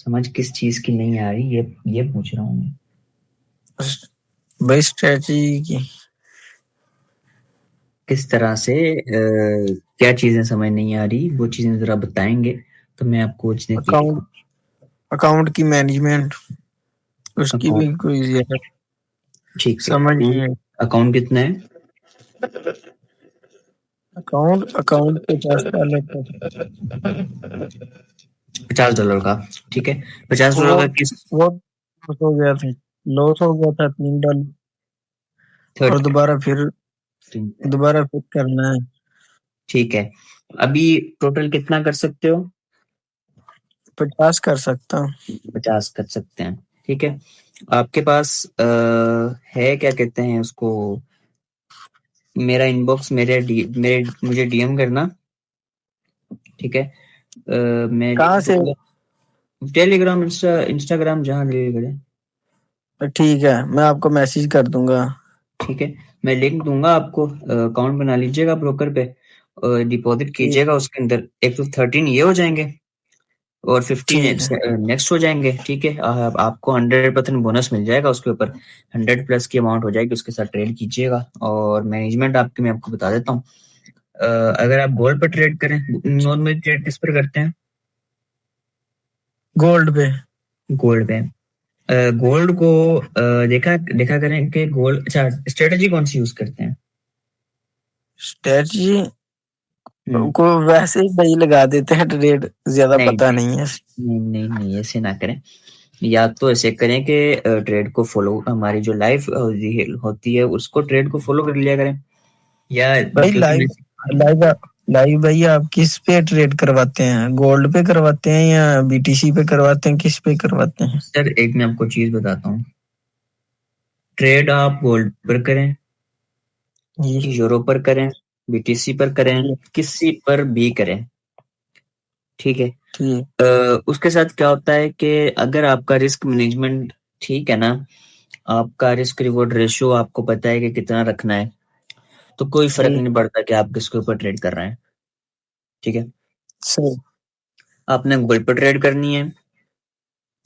समझ किस चीज की नहीं आ रही, ये पूछ रहा हूँ मैं। भाई स्ट्रेटजी की। किस तरह से क्या चीजें समझ नहीं आ रही, वो चीजें जरा बताएंगे तो मैं आपको वो चीजें क्लियर अकाउंट करूँ। अकाउंट की मैनेजमेंट, उसकी भी अकाउंट, कोई ज्यादा ठीक है। समझ नहीं है। अकाउंट कितना है? अकाउंट अकाउंट $50 का। $50 का, ठीक है। $50 वो का किस? वो लॉस हो गया था। लॉस हो गया था $3। और थर्ड, दोबारा फिर करना है। ठीक है। अभी टोटल कितना कर सकते हो? 50 कर सकता हूँ। 50 कर सकते हैं, ठीक है। आपके पास है, क्या कहते हैं उसको, मेरा इनबॉक्स, मेरे मुझे डीएम करना, ठीक है। मैं लिख कहाँ से? दूंगा, टेलीग्राम, इंस्टाग्राम, जहाँ डिलीवर करें, ठीक है, मैं आपको मैसेज कर दूंगा। ठीक है। मैं लिंक दूंगा आपको, अकाउंट बना लीजिएगा ब्रोकर पे, डिपॉजिट ठीक कीजिएगा उसके अंदर। एक तो 13 ये हो जाएंगे और 15 ठीक है। नेक्स्ट हो जाएंगे, ठीक है। आपको 100% बोनस मिल जाएगा उसके ऊपर, 100 प्लस की अमाउंट हो जाएगी, उसके साथ ट्रेड कीजिएगा। और मैनेजमेंट आपकी मैं आपको बता देता हूँ। अगर आप गोल्ड पर ट्रेड करें, नॉर्मली ट्रेड किस पर करते हैं? गोल्ड पे। गोल्ड पे। गोल्ड को देखा देखा करें कि गोल्ड, अच्छा, स्ट्रेटजी कौन सी यूज करते हैं? स्ट्रेटजी हम्म, को वैसे ही नहीं लगा देते हैं ट्रेड, ज्यादा नहीं पता नहीं नहीं है। नहीं नहीं नहीं, ऐसे ना करें। या तो ऐसे करें कि ट्रेड को फॉलो, हमारी जो लाइफ होती है उसको, ट्रेड को फॉलो कर लिया करें। या भाई क्योंकि मैं, लाइव लाइव लाइव भाई आप किस पे ट्रेड करवाते हैं? गोल्ड पे करवाते हैं या बीटीसी पे करवाते हैं? किस पे करवाते हैं? सर एक मैं आपको चीज बताता हूँ। ट्रेड आप गोल्ड पर करें, जी यूरो पर करें, बीटीसी पर करें, जी। किसी पर भी करें, ठीक है। ठीक। उसके साथ क्या होता है कि अगर आपका रिस्क मैनेजमेंट ठीक है ना, आपका रिस्क रिवॉर्ड रेशियो आपको पता है कि कितना रखना है, तो कोई फर्क ठीक। नहीं पड़ता कि आप किसके ऊपर ट्रेड कर रहे हैं, ठीक है। सही। आपने गोल्ड पर ट्रेड करनी है,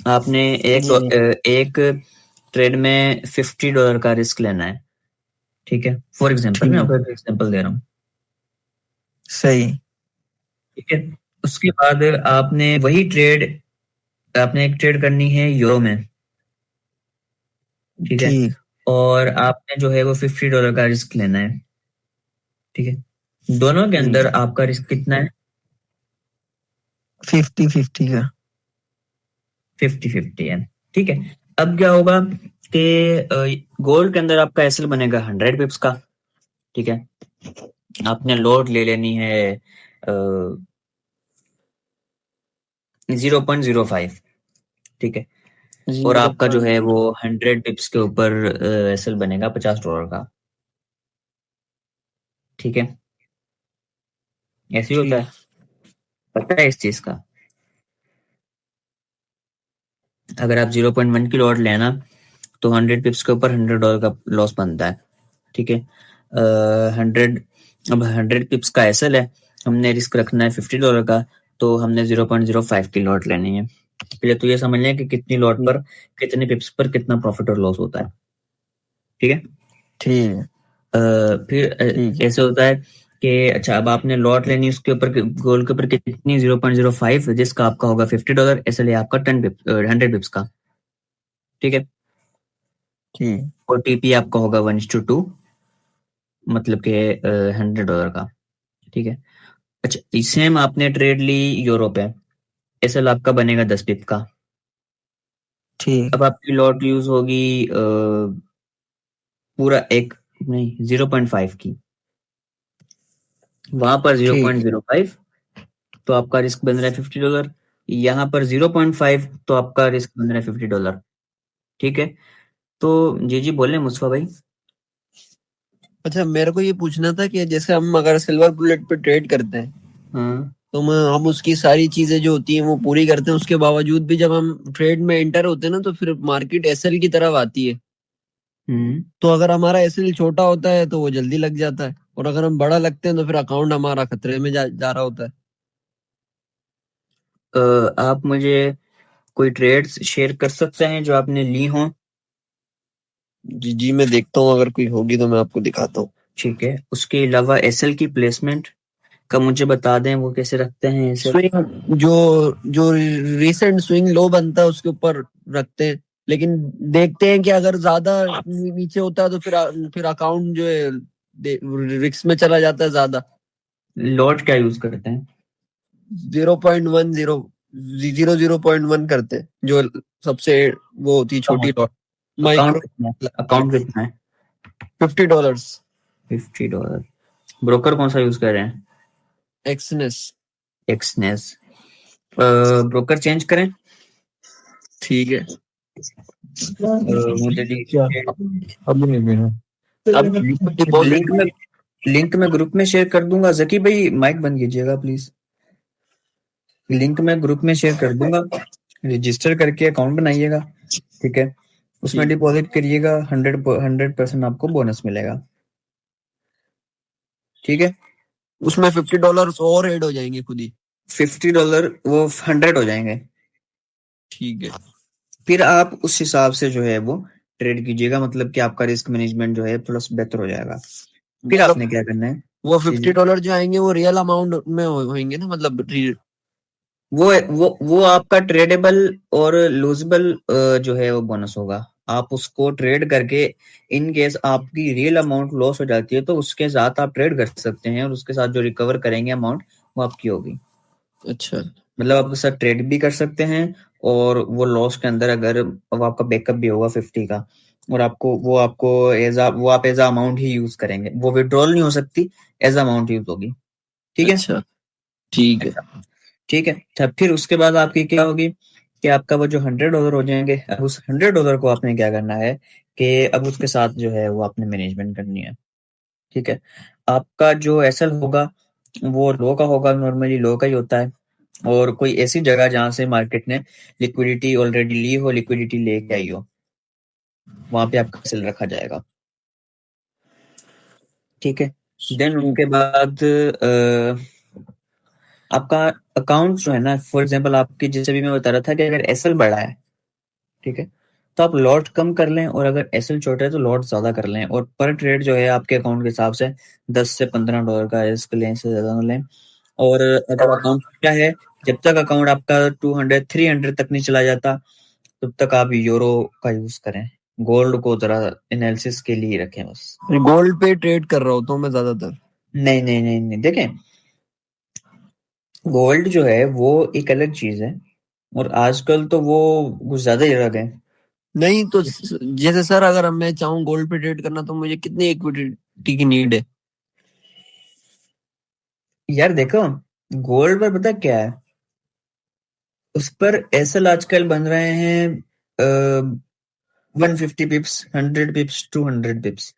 आपने एक जी एक ट्रेड में $50 का रिस्क लेना है, ठीक है। फॉर एग्जाम्पल, मैं ठीक। आपको एक एग्जाम्पल दे रहा हूँ, सही। ठीक है। उसके बाद आपने वही ट्रेड, आपने एक ट्रेड करनी है यूरो में, ठीक है। ठीक। और आपने जो है वो $50 का रिस्क लेना है, ठीक है। दोनों के अंदर ठीक। आपका रिस्क कितना है? 50-50 का। 50-50 है, ठीक है। अब क्या होगा कि गोल्ड के अंदर आपका एसएल बनेगा 100 पिप्स का, ठीक है। आपने लोड ले लेनी है 0.05, ठीक है। और जीरो आपका जो पॉइंट है वो 100 पिप्स के ऊपर एसएल बनेगा $50 का, ठीक है। ऐसे ही होता ठीक। है, पता है इस चीज का। अगर आप 0.1 की लॉट लेना, तो 100 पिप्स के ऊपर $100 का लॉस बनता है, ठीक है। 100, अब 100 पिप्स का एसएल है, हमने रिस्क रखना है $50 का, तो हमने 0.05 की लॉट लेनी है। पहले तो ये समझ लें कि कितनी लॉट ठीक। पर, कितने पिप्स पर कितना प्रॉफिट और लॉस होता है, ठीक है। ठीक। फिर ठीक है। ऐसे होता है कि अच्छा, अब आपने लॉट लेनी, उसके ऊपर गोल के ऊपर कितनी, 0.05, जिसका आपका होगा $50, इसलिए आपका 100 पिप्स का, ठीक है। ठीक। ओटीपी आपका होगा 1:2, मतलब कि $100 का, ठीक है। अच्छा, सेम आपने ट्रेड ली यूरो पे, एसएल आपका बनेगा 10 पिप का। ठीक। अब आपकी लॉट यूज होगी पूरा एक, नहीं, 0.5 की, वहां पर जीरो ठीक। पॉइंट जीरो फाइव तो आपका रिस्क बन रहा है $50, यहाँ पर 0.5 तो आपका रिस्क बन रहा है $50, ठीक है। तो जी जी बोले मुस्तफा भाई। अच्छा, मेरे को ये पूछना था कि जैसे हम अगर सिल्वर बुलेट पे ट्रेड करते हैं, हाँ। तो हम उसकी सारी चीजें जो होती हैं वो पूरी करते हैं, उसके बावजूद भी जब हम ट्रेड में एंटर होते हैं ना, तो फिर मार्केट एसएल की तरफ आती है। हम्म। तो अगर हमारा एसएल छोटा होता है तो वो जल्दी लग जाता है, और अगर हम बड़ा लगते हैं तो फिर अकाउंट हमारा खतरे में जा रहा होता है। आप मुझे कोई ट्रेड्स शेयर कर सकते हैं जो आपने ली हों? जी जी, मैं देखता हूँ, अगर कोई होगी तो मैं आपको दिखाता हूँ। ठीक है, उसके अलावा एसएल की प्लेसमेंट का मुझे बता दें, वो कैसे रखते हैं इसे? स्विंग जो जो रिसेंट स्विंग लो बनता है उसके ऊपर रखते हैं, लेकिन देखते हैं कि अगर ज्यादा नीचे होता है तो फिर अकाउंट जो है रिस्क में चला जाता है ज्यादा। लॉट क्या यूज करते हैं? 0.10 0.1 करते हैं, जो सबसे वो होती है छोटी लॉट, माइक्रो। अकाउंट कितना है? $50। $50। ब्रोकर कौन सा यूज कर रहे हैं? एक्सनेस। एक्सनेस। ब्रोकर चेंज करें? ठीक है। मुझे क्या अब नहीं मिला? अब डिपॉजिट लिंक में ग्रुप में शेयर कर दूंगा। जकी भाई माइक बंद कीजिएगा प्लीज। लिंक में ग्रुप में शेयर कर दूंगा, रजिस्टर करके अकाउंट बनाइएगा, ठीक है? उसमें डिपॉजिट करिएगा, 100% आपको बोनस मिलेगा, ठीक है? उसमें $50 और ऐड हो जाएंगे खुद ही। $50 वो 100 हो जाएंगे। ठीक है। फिर आप उस हिसाब से जो है वो ट्रेड कीजिएगा, मतलब कि आपका रिस्क मैनेजमेंट जो है प्लस बेहतर हो जाएगा। फिर मतलब आपने क्या करना है, वो $50 जो आएंगे वो रियल अमाउंट में होंगे ना, मतलब वो आपका ट्रेडेबल और लूजेबल जो है वो बोनस होगा। आप उसको ट्रेड करके इन केस आपकी रियल अमाउंट लॉस हो जाती है तो उसके साथ आप ट्रेड कर सकते हैं और उसके साथ जो रिकवर करेंगे अमाउंट वो आपकी होगी। अच्छा, मतलब आप उसके साथ ट्रेड भी कर सकते हैं और वो लॉस के अंदर अगर अब आपका बैकअप भी होगा 50 का और आपको एज अमाउंट ही यूज करेंगे, वो विड्रॉल नहीं हो सकती, एज अमाउंट यूज होगी, ठीक है? अच्छा, ठीक है। ठीक है। अच्छा, फिर उसके बाद आपकी क्या होगी कि आपका वो जो $100 हो जाएंगे, अब उस $100 को आपने क्या करना है कि अब उसके साथ जो है वो आपने मैनेजमेंट करनी है, ठीक है? आपका जो एसएल होगा वो लो का होगा, नॉर्मली लो का ही होता है, और कोई ऐसी जगह जहां से मार्केट ने लिक्विडिटी ऑलरेडी ली हो, लिक्विडिटी लेके आई हो, वहां पे आपका एसएल रखा जाएगा, ठीक है? देन उनके बाद आपका अकाउंट जो है ना, फॉर एग्जांपल आपकी जैसे भी मैं बता रहा था कि अगर एसएल बड़ा है, ठीक है, तो आप लॉट कम कर लें, और अगर एसएल छोटा है तो लॉट ज्यादा कर लें, और पर ट्रेड जो है आपके अकाउंट के हिसाब से $10 से $15 का रिस्क लें, इससे ज्यादा न लें। और अगर अकाउंट छोटा है, जब तक अकाउंट आपका 200-300 तक नहीं चला जाता तब तक आप यूरो का यूज करें। गोल्ड को जरा एनालिसिस के लिए रखें बस। गोल्ड पे ट्रेड कर रहा होता हूँ मैं ज्यादातर। नहीं नहीं नहीं नहीं, देखें, गोल्ड जो है वो एक अलग चीज है, और आजकल तो वो कुछ ज्यादा ही अलग है। नहीं तो जैसे सर, अगर मैं चाहूँ गोल्ड पे ट्रेड करना तो मुझे कितनी इक्विटी की नीड है? यार देखो, गोल्ड पर पता क्या है, उस पर एसएल आजकल बन रहे हैं 150 पिप्स, 100 पिप्स, 200 पिप्स।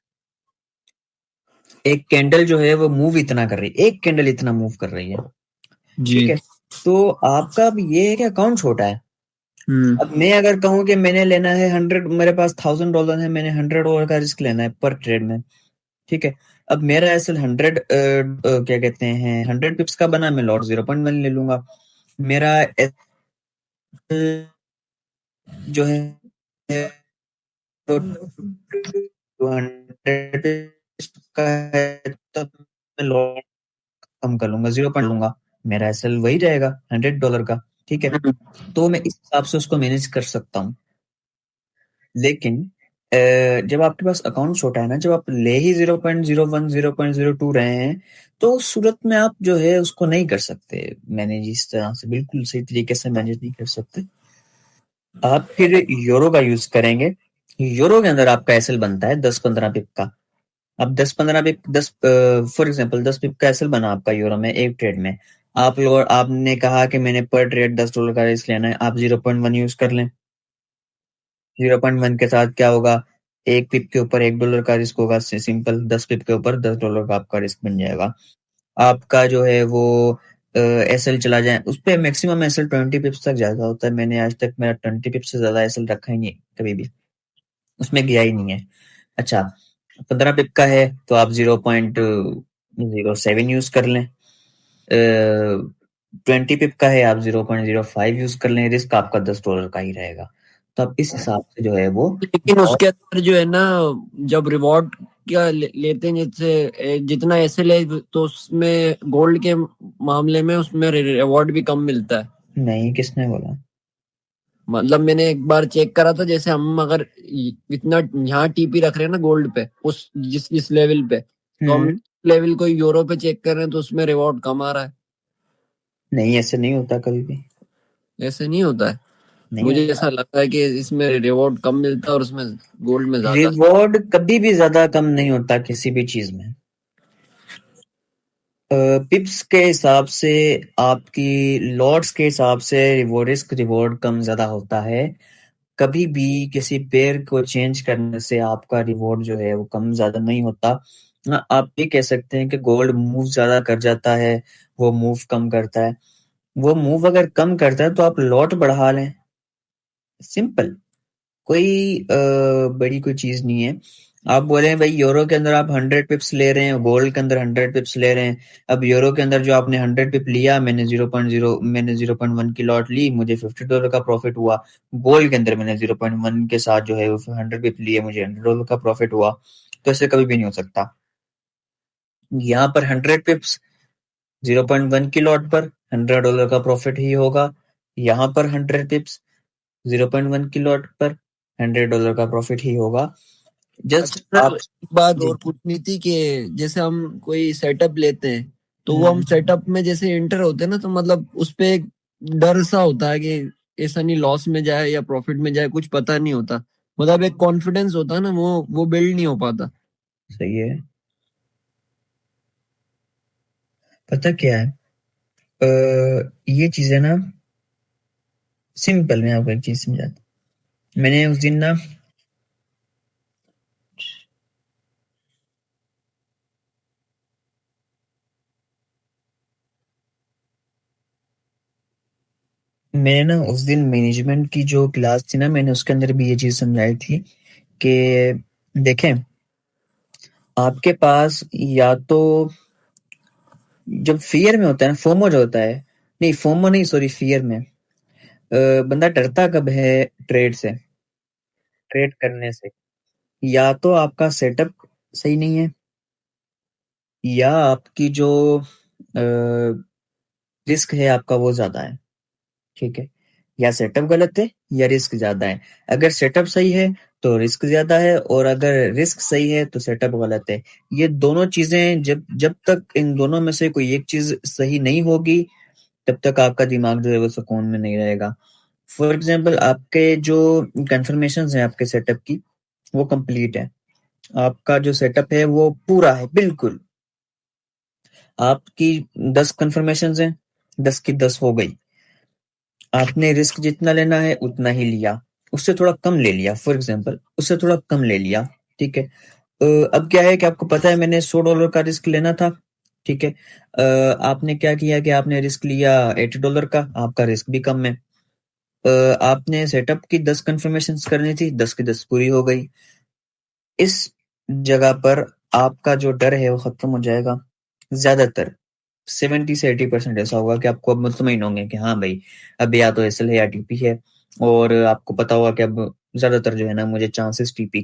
एक कैंडल जो है वो मूव इतना कर रही है, एक कैंडल इतना मूव कर रही है, जी। ठीक है? तो आपका अब ये है कि अकाउंट छोटा है। अब हम्म। मैं अगर कहूँ कि मैंने लेना है 100, मेरे पास $1000 है, मैंने $100 का रिस्क लेना है पर ट्रेड में, ठीक है? अब मेरा एसएल क्या कहते हैं 100 पिप्स का बना, मैं लॉट 0.1 ले लूंगा। मेरा जो है तो 200 का है, तो मैं लॉट कम कर लूंगा, 0 लूंगा, मेरा एसएल वही रहेगा $100 का, ठीक है? तो मैं इस हिसाब से उसको मैनेज कर सकता हूँ। लेकिन जब आपके पास अकाउंट छोटा है ना, जब आप ले ही 0.01 0.02 रहे हैं, तो उस सूरत में आप जो है उसको नहीं कर सकते मैनेज, इस तरह से बिल्कुल सही तरीके से मैनेज नहीं कर सकते। आप फिर यूरो का यूज करेंगे। यूरो के अंदर आपका एसएल बनता है 10-15 पिप का। अब 10-15 पिप, 10 फॉर एग्जांपल 10 पिप का एसएल बना आपका यूरो में एक ट्रेड में। आपने कहा कि मैंने पर ट्रेड $10 का रिस्क लेना है, आप 0.1 यूज कर लें। 0.1 के साथ क्या होगा, एक पिप के ऊपर $1 का रिस्क होगा, सिंपल। 10 पिप के ऊपर $10 का आपका रिस्क बन जाएगा। आपका जो है वो एसएल चला जाए, उस पर मैक्सिमम एसएल 20 पिप्स तक ज्यादा होता है। मैंने आज तक मेरा 20 पिप्स से ज्यादा एसएल रखा ही नहीं कभी भी, उसमें गया ही नहीं है। अच्छा, 15 पिप का है तो आप 0.07 यूज कर लें। 20 पिप का है, आप 0.05 यूज कर लें, रिस्क आपका $10 का ही रहेगा। तो आप इस हिसाब से जो है वो लेकिन उसके अंदर जो है ना, जब रिवॉर्ड क्या लेते हैं, जैसे जितना ऐसे ले तो उसमें गोल्ड के मामले में उसमें रिवॉर्ड भी कम मिलता है। नहीं, किसने बोला? मतलब मैंने एक बार चेक करा था, जैसे हम अगर इतना यहाँ टीपी रख रहे हैं ना गोल्ड पे, उस इस लेवल पे, तो हम लेवल को यूरो पे चेक कर रहे हैं तो उसमें रिवॉर्ड कम आ रहा है। नहीं, ऐसे नहीं होता कभी भी, ऐसे नहीं होता है। नहीं मुझे होता। ऐसा लगता है कि इसमें रिवॉर्ड कम मिलता है और उसमें गोल्ड में ज्यादा। रिवॉर्ड कभी भी ज्यादा कम नहीं होता किसी भी चीज में। पिप्स के हिसाब से, आपकी लॉट्स के हिसाब से रिवॉर्ड, रिस्क रिवॉर्ड कम ज्यादा होता है। कभी भी किसी पेयर को चेंज करने से आपका रिवॉर्ड जो है वो कम ज्यादा नहीं होता। हाँ, आप ये कह सकते हैं कि गोल्ड मूव ज्यादा कर जाता है, वो मूव कम करता है। वो मूव अगर कम करता है तो आप लॉट बढ़ा लें, सिंपल। कोई बड़ी कोई चीज नहीं है। आप बोले भाई यूरो के अंदर आप 100 पिप्स ले रहे हैं, गोल्ड के अंदर 100 पिप्स ले रहे हैं। अब यूरो के अंदर जो आपने 100 पिप लिया, मैंने 0.1 की लॉट ली, मुझे $50 का प्रॉफिट हुआ। गोल्ड के अंदर मैंने 0.1 के साथ जो है वो 100 पिप लिए, मुझे $100 का प्रॉफिट हुआ। तो ऐसे कभी भी नहीं हो सकता। यहाँ पर 100 पिप्स 0.1 की लॉट पर $100 का प्रॉफिट ही होगा। यहाँ पर 100 पिप्स 0.1 की लॉट पर $100 का प्रॉफिट ही होगा। जस्ट अच्छा सर, आप एक बात जी। और पूछनी थी कि जैसे हम कोई सेटअप लेते हैं तो वो हम सेटअप में जैसे एंटर होते हैं ना, तो मतलब उस पे एक डर सा होता है कि ऐसा नहीं लॉस में जाए या प्रॉफिट में जाए, कुछ पता नहीं होता। मतलब एक कॉन्फिडेंस होता है ना, वो बिल्ड नहीं हो पाता। सही है। पता क्या है, ये चीजें ना सिंपल, मैं आपको एक चीज समझाता। मैंने उस दिन ना मैंने ना उस दिन मैनेजमेंट की जो क्लास थी ना, मैंने उसके अंदर भी ये चीज समझाई थी कि देखें, आपके पास या तो जब फियर में होता है ना, फोमो जो होता है, नहीं फोमो नहीं, सॉरी, फियर में बंदा डरता कब है? ट्रेड से, ट्रेड करने से। या तो आपका सेटअप सही नहीं है, या आपकी जो रिस्क है आपका वो ज्यादा है, ठीक है। या सेटअप गलत है या रिस्क ज्यादा है। अगर सेटअप सही है तो रिस्क ज्यादा है, और अगर रिस्क सही है तो सेटअप गलत है। ये दोनों चीजें, जब जब तक इन दोनों में से कोई एक चीज सही नहीं होगी, तब तक आपका दिमाग जो है वो सुकून में नहीं रहेगा। फॉर एग्जाम्पल, आपके जो कंफर्मेशन है आपके सेटअप की, वो कंप्लीट है। आपका जो सेटअप है वो पूरा है, बिल्कुल। आपकी 10 कंफर्मेशन हैं, 10 की 10 हो गई। आपने रिस्क जितना लेना है उतना ही लिया, उससे थोड़ा कम ले लिया, फॉर एग्जाम्पल उससे थोड़ा कम ले लिया, ठीक है। अब क्या है कि आपको पता है मैंने $100 का रिस्क लेना था, ठीक है। आपने क्या किया कि आपने रिस्क लिया $80 का, आपका रिस्क भी कम है। आपने सेटअप की 10 कंफर्मेशन करनी थी, 10 की 10 पूरी हो गई। इस जगह पर आपका जो डर है वो खत्म हो जाएगा। ज्यादातर 70 से 80% ऐसा होगा कि आपको अब मुतमईन होंगे कि हाँ भाई, अब या तो एसएल है या टीपी है। और आपको पता होगा कि अब ज्यादातर जो है ना, मुझे चांसेस टीपी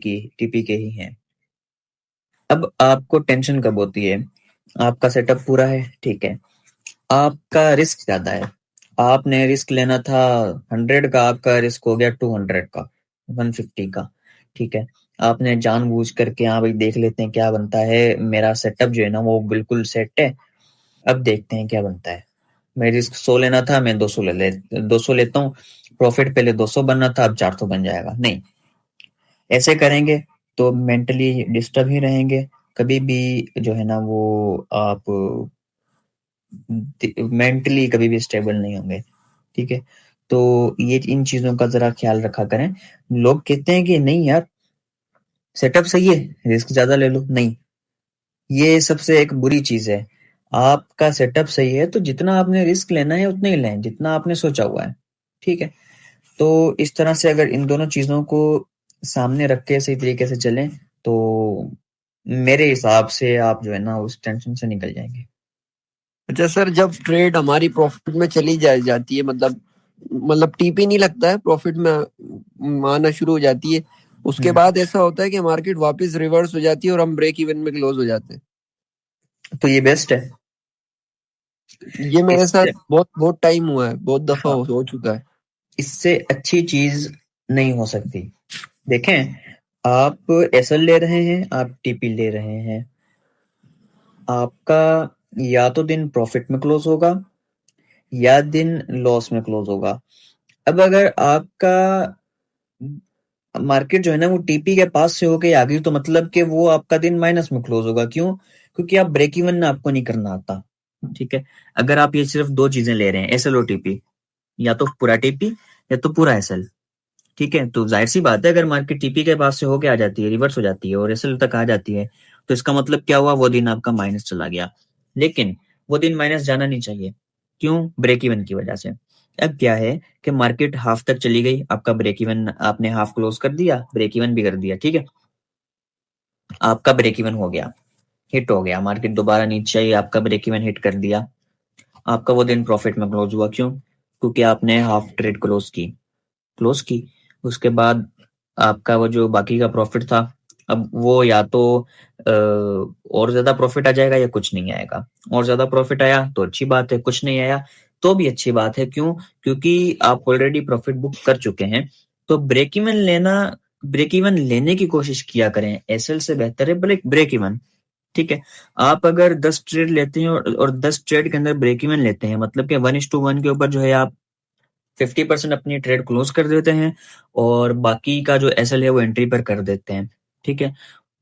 के ही हैं। अब आपको टेंशन कब होती है? आपका सेटअप पूरा है, ठीक है, आपका रिस्क ज्यादा है। आपने रिस्क लेना था 100 का, आपका रिस्क हो गया 200 का, 150 का, ठीक है। आपने जानबूझ करके, हाँ भाई देख लेते हैं क्या बनता है, मेरा सेटअप जो है ना वो बिल्कुल सेट है, अब देखते हैं क्या बनता है। मैं रिस्क 100 लेना था, मैं 200 लेता हूँ। प्रॉफिट पहले 200 बनना था, अब 400 बन जाएगा। नहीं, ऐसे करेंगे तो मेंटली डिस्टर्ब ही रहेंगे। कभी भी जो है ना वो आप मेंटली कभी भी स्टेबल नहीं होंगे, ठीक है। तो ये इन चीजों का जरा ख्याल रखा करें। लोग कहते हैं कि नहीं यार, सेटअप सही है, रिस्क ज्यादा ले लो। नहीं, ये सबसे एक बुरी चीज है। आपका सेटअप सही है तो जितना आपने रिस्क लेना है उतना ही लें जितना आपने सोचा हुआ है, ठीक है। तो इस तरह से अगर इन दोनों चीजों को सामने रख के सही तरीके से चलें, तो मेरे हिसाब से आप जो है ना उस टेंशन से निकल जाएंगे। अच्छा सर, जब ट्रेड हमारी प्रॉफिट में चली जाती है, मतलब टीपी नहीं लगता है, प्रॉफिट में आना शुरू हो जाती है, उसके बाद ऐसा होता है कि मार्केट वापस रिवर्स हो जाती है और हम ब्रेक इवन में क्लोज हो जाते हैं। तो ये बेस्ट है। ये मेरे साथ इससे बहुत टाइम हुआ है, बहुत दफा हाँ, हो चुका है। इससे अच्छी चीज नहीं हो सकती। देखें, आप एसएल ले रहे हैं, आप टीपी ले रहे हैं, आपका या तो दिन प्रॉफिट में क्लोज होगा या दिन लॉस में क्लोज होगा। अब अगर आपका मार्केट जो है ना वो टीपी के पास से होके आ गई, तो मतलब कि वो आपका दिन माइनस में क्लोज होगा। क्यों? क्योंकि आप ब्रेक इवन आपको नहीं करना आता। ठीक है, अगर आप ये सिर्फ दो चीजें ले रहे हैं, एसएल और टीपी, या तो पूरा टीपी या तो पूरा एसएल, ठीक है, तो जाहिर सी बात है अगर मार्केट टीपी के पास से होके आ जाती है, रिवर्स हो जाती है और एसएल तक आ जाती है, तो इसका मतलब क्या हुआ? वो दिन आपका माइनस चला गया। लेकिन वो दिन माइनस जाना नहीं चाहिए। क्यों? ब्रेक इवन की वजह से। अब क्या है कि मार्केट हाफ तक चली गई, आपका ब्रेक इवन आपने हाफ क्लोज कर दिया, ब्रेक इवन भी कर दिया, ठीक है, आपका ब्रेक इवन हो गया, हिट हो गया, मार्केट दोबारा नीचे आई, आपका ब्रेक इवन हिट कर दिया, आपका वो दिन प्रॉफिट में क्लोज हुआ। क्यों? क्योंकि आपने हाफ ट्रेड क्लोज की। उसके बाद आपका वो जो बाकी का प्रॉफिट था, अब वो या तो और ज्यादा प्रॉफिट आ जाएगा या कुछ नहीं आएगा। और ज्यादा प्रॉफिट आया तो अच्छी बात है, कुछ नहीं आया तो भी अच्छी बात है। क्यों? क्योंकि आप ऑलरेडी प्रॉफिट बुक कर चुके हैं। तो ब्रेक इवन लेने की कोशिश किया करें, एसएल से बेहतर है ब्रेक इवन। ठीक है, आप अगर 10 ट्रेड लेते हैं और 10 ट्रेड के अंदर ब्रेक इवन लेते हैं, मतलब कि 1:1 के ऊपर जो है आप 50% अपनी ट्रेड क्लोज कर देते हैं और बाकी का जो एसएल है वो एंट्री पर कर देते हैं। ठीक है,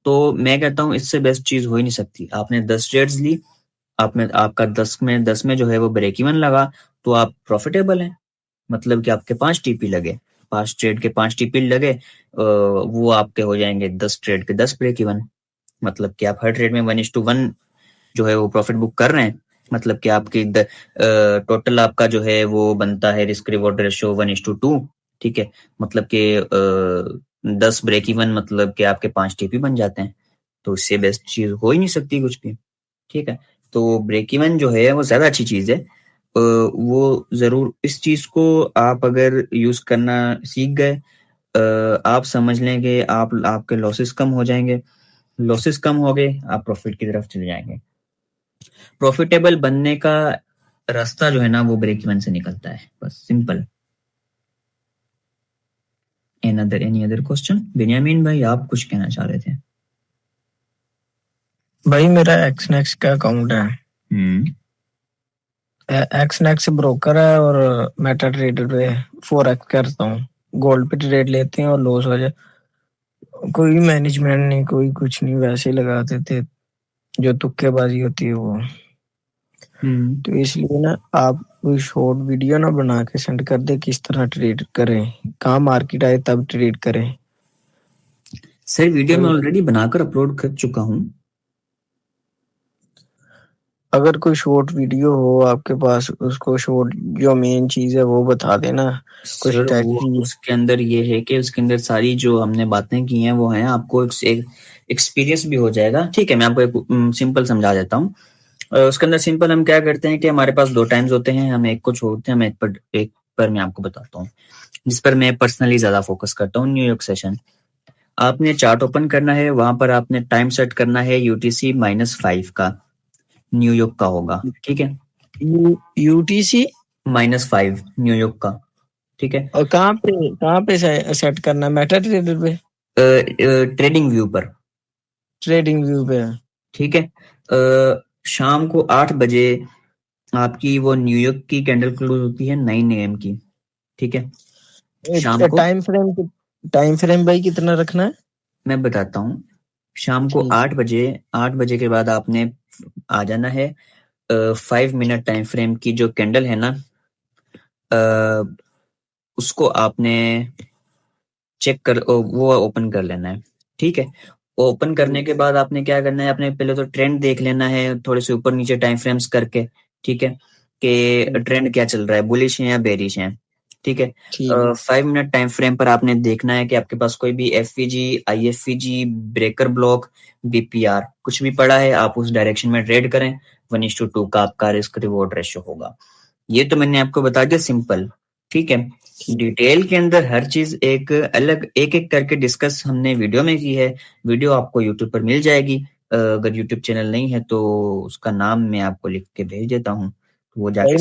तो मैं कहता हूँ इससे बेस्ट चीज हो ही नहीं सकती। आपने 10 ट्रेड्स ली, आपने आपका 10 में जो है वो ब्रेक इवन लगा, तो आप प्रॉफिटेबल हैं। मतलब कि आपके 5 टीपी लगे, 5 ट्रेड के 5 टीपी लगे, वो आपके हो जाएंगे 10 ट्रेड के 10 ब्रेक इवन। मतलब कि आप हर ट्रेड में 1:1 जो है वो प्रॉफिट बुक कर रहे हैं। मतलब कि आपकी टोटल आपका जो है वो बनता है रिस्क रिवॉर्ड रेशियो 1:2। ठीक है, मतलब कि 10 ब्रेक इवन मतलब कि आपके 5 टीपी बन जाते हैं। तो इससे बेस्ट चीज हो ही नहीं सकती कुछ भी। ठीक है, तो ब्रेक इवन जो है वो ज्यादा अच्छी चीज है। वो जरूर इस चीज को आप अगर यूज करना सीख गए, आप समझ लें कि आपके लॉसेस कम हो जाएंगे। लॉसेस कम हो गए, आप प्रॉफिट की तरफ चले जाएंगे। प्रॉफिटेबल बनने का रास्ता जो है ना वो ब्रेक इवन से निकलता है, बस simple. Any other question? Baniyamin भाई, आप कुछ कहना चाह रहे थे? भाई मेरा एक्सनेक्स का अकाउंट है, एक्सनेक्स ब्रोकर है और मेटा ट्रेडर पे फॉरेक्स करता हूँ। गोल्ड पे ट्रेड लेते हैं और लॉस हो जाए, कोई मैनेजमेंट नहीं, कोई कुछ नहीं, वैसे ही लगा देते, जो तुक्केबाजी होती है वो। तो इसलिए ना आप कोई शॉर्ट वीडियो ना बना के सेंड कर दे, किस तरह ट्रेड करें, कहाँ मार्केट आए तब ट्रेड करें। सर वीडियो में ऑलरेडी बनाकर अपलोड कर चुका हूँ। अगर कोई शॉर्ट वीडियो हो आपके पास, उसको शॉर्ट जो मेन चीज है वो बता देना। कुछ सर वो स्ट्रेटजी उसके अंदर ये है कि उसके अंदर सारी जो हमने बातें की हैं वो हैं, आपको एक एक्सपीरियंस भी हो जाएगा। ठीक है, मैं आपको एक सिंपल समझा देता हूँ। उसके अंदर सिंपल हम क्या करते हैं कि हमारे पास 2 टाइम्स होते हैं, हम एक को छोड़ते हैं, हम एक पर मैं आपको बताता हूँ जिस पर मैं पर्सनली ज्यादा फोकस करता हूँ, न्यूयॉर्क सेशन। आपने चार्ट ओपन करना है, वहां पर आपने टाइम सेट करना है यूटीसी -5 का, न्यूयॉर्क का होगा। ठीक है, यूटीसी -5 न्यूयॉर्क का। ठीक है, और कहाँ पे सेट करना है? मेटा ट्रेडर पे, ट्रेडिंग व्यू पर। ट्रेडिंग व्यू पे? ठीक है, शाम को 8 बजे आपकी वो न्यूयॉर्क की कैंडल क्लोज होती है 9 AM की। ठीक है, शाम को टाइम फ्रेम भाई कितना रखना है? मैं बताता हूँ। शाम को ठीक। 8 बजे के बाद आपने आ जाना है। 5 मिनट टाइम फ्रेम की जो कैंडल है ना, उसको आपने वो ओपन कर लेना है। ठीक है, ओपन करने के बाद आपने क्या करना है, आपने पहले तो ट्रेंड देख लेना है थोड़े से ऊपर नीचे टाइम फ्रेम्स करके। ठीक है, कि ट्रेंड क्या चल रहा है, बुलिश है या बेरिश है। ठीक है। ठीक है 5 मिनट टाइम फ्रेम पर आपने देखना है कि आपके पास कोई भी एफवीजी, आईएफवीजी, ब्रेकर ब्लॉक, बीपीआर कुछ भी पड़ा है, आप उस डायरेक्शन में ट्रेड करें। 1:2 का आपका रिस्क रिवॉर्ड रेशियो होगा। ये तो मैंने आपको बता दिया सिंपल, ठीक है। डिटेल के अंदर हर चीज एक अलग एक एक करके डिस्कस हमने वीडियो में की है। वीडियो आपको यूट्यूब पर मिल जाएगी। अगर यूट्यूब चैनल नहीं है तो उसका नाम मैं आपको लिख के भेज देता हूँ, वो जाके